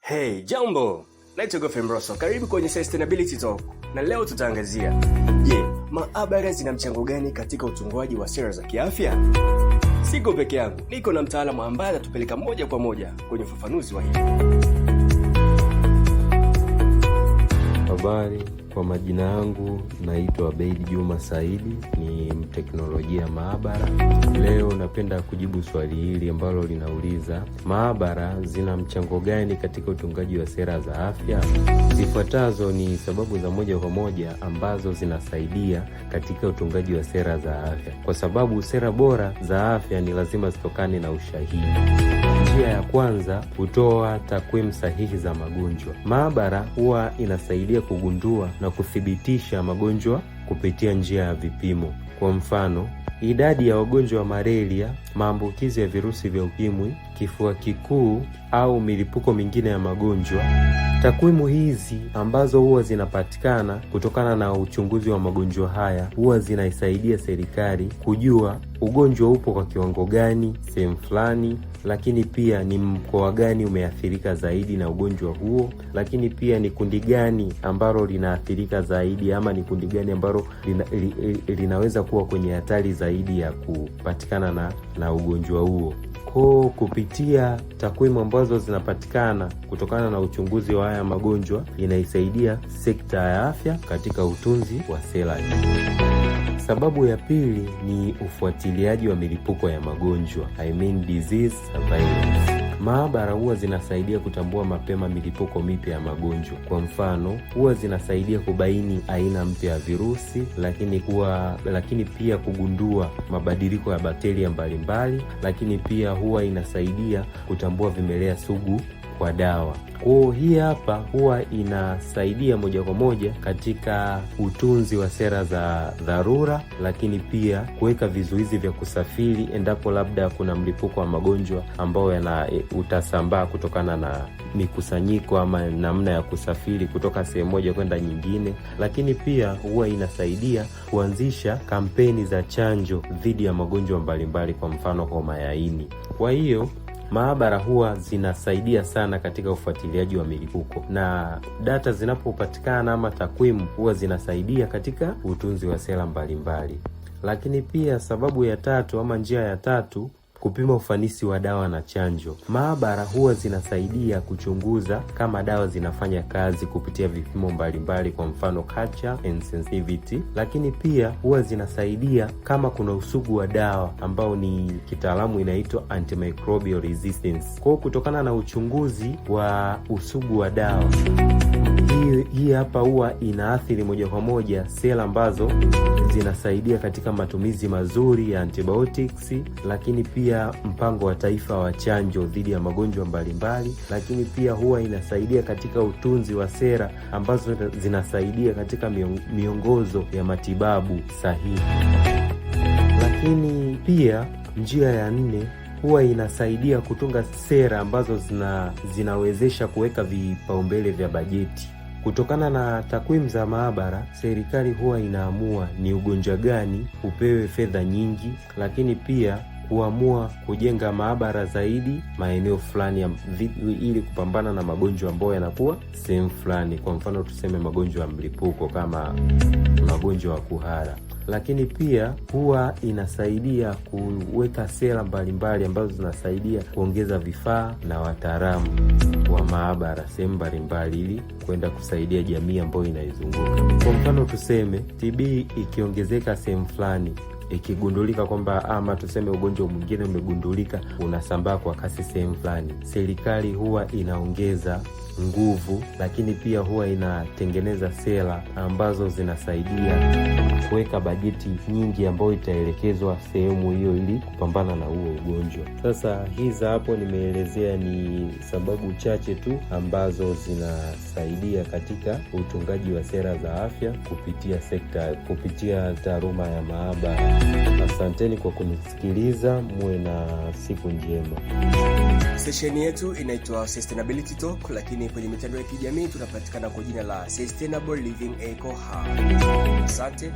Hey, jambo! Naitwa Godfrey Mrosso. Karibu kwenye Sustainability Talk. Na leo tutaangazia, maabara zina mchango gani katika utungwaji wa sera za kiafya? Siko peke yangu, niko na mtaalamu ambaye atatupeleka moja kwa moja kwenye ufafanuzi wa hili. Habari, kwa majina yangu naitwa Abeid Juma Saidi, ni mteknolojia maabara. Leo napenda kujibu swali hili ambalo linauliza, maabara zina mchango gani katika utungaji wa sera za afya? Zifuatazo ni sababu za moja kwa moja ambazo zinasaidia katika utungaji wa sera za afya, kwa sababu sera bora za afya ni lazima zitokane na ushahidi. Njia ya kwanza, kutoa takwimu sahihi za magonjwa. Maabara huwa inasaidia kugundua na kuthibitisha magonjwa kupitia njia ya vipimo. Kwa mfano, idadi ya wagonjwa wa malaria, maambukizi ya virusi vya ukimwi, kifua kikuu au milipuko mingine ya magonjwa. Takwimu hizi ambazo huwa zinapatikana kutokana na uchunguzi wa magonjwa haya huwa zinaisaidia serikali kujua ugonjwa upo kwa kiwango gani sehemu fulani, lakini pia ni mkoa gani umeathirika zaidi na ugonjwa huo, lakini pia ni kundi gani ambalo linaathirika zaidi, ama ni kundi gani ambalo linaweza kuwa kwenye hatari zaidi ya kupatikana na ugonjwa huo. Kupitia takwimu ambazo zinapatikana kutokana na uchunguzi wa haya magonjwa, inaisaidia sekta ya afya katika utunzi wa sera hizi. Sababu ya pili ni ufuatiliaji wa milipuko ya magonjwa, disease surveillance. Maabara huwa zinasaidia kutambua mapema milipuko mipya ya magonjwa. Kwa mfano, huwa zinasaidia kubaini aina mpya ya virusi, lakini pia kugundua mabadiliko ya bakteria mbalimbali, lakini pia huwa inasaidia kutambua vimelea sugu kwa dawa. Hii hapa huwa inasaidia moja kwa moja katika utunzi wa sera za dharura, lakini pia kuweka vizuizi vya kusafiri endapo labda kuna mlipuko wa magonjwa ambao utasambaa kutokana na mikusanyiko ama namna ya kusafiri kutoka sehemu moja kwenda nyingine. Lakini pia huwa inasaidia kuanzisha kampeni za chanjo dhidi ya magonjwa mbalimbali, kwa mfano homa ya ini. Kwa hiyo maabara huwa zinasaidia sana katika ufuatiliaji wa milipuko, na data zinapopatikana ama takwimu huwa zinasaidia katika utunzi wa sera mbalimbali. Lakini pia sababu ya tatu ama njia ya tatu, kupima ufanisi wa dawa na chanjo. Maabara huwa zinasaidia kuchunguza kama dawa zinafanya kazi kupitia vipimo mbalimbali, kwa mfano culture and sensitivity. Lakini pia huwa zinasaidia kama kuna usugu wa dawa ambao ni kitaalamu inaitwa antimicrobial resistance. Kutokana na uchunguzi wa usugu wa dawa, hii hapa huwa inaathiri moja kwa moja sera ambazo zinasaidia katika matumizi mazuri ya antibiotics, lakini pia mpango wa taifa wa chanjo dhidi ya magonjwa mbalimbali, lakini pia huwa inasaidia katika utunzi wa sera ambazo zinasaidia katika miongozo ya matibabu sahihi. Lakini pia njia ya nne, huwa inasaidia kutunga sera ambazo zinawezesha kuweka vipaumbele vya bajeti. Kutokana na takwimu za maabara, serikali huwa inaamua ni ugonjwa gani upewe fedha nyingi, lakini pia kuamua kujenga maabara zaidi maeneo fulani ili kupambana na magonjwa ambayo yanakuwa sehemu fulani. Kwa mfano tuseme magonjwa ya mlipuko kama magonjwa ya kuhara. Lakini pia huwa inasaidia kuweka sera mbalimbali ambazo zinasaidia kuongeza vifaa na wataalamu wa maabara sehemu mbalimbali ili kwenda kusaidia jamii ambayo inaizunguka. Kwa mfano tuseme TB ikiongezeka sehemu fulani, ikigundulika kwamba ama tuseme ugonjwa mwingine umegundulika unasambaa kwa kasi sehemu fulani, serikali huwa inaongeza nguvu, lakini pia huwa inatengeneza sera ambazo zinasaidia kuweka bajeti nyingi ambayo itaelekezwa sehemu hiyo ili kupambana na huo ugonjwa. Sasa hizi hapo nimeelezea ni sababu chache tu ambazo zinasaidia katika utungaji wa sera za afya kupitia taaluma ya maabara. Asanteni kwa kunisikiliza, muwe na siku njema. Session yetu inaitwa Sustainability Talk, lakini kwenye mitandao ya kijamii tunapatikana kwa jina la Sustainable Living Eco Hub. Asante.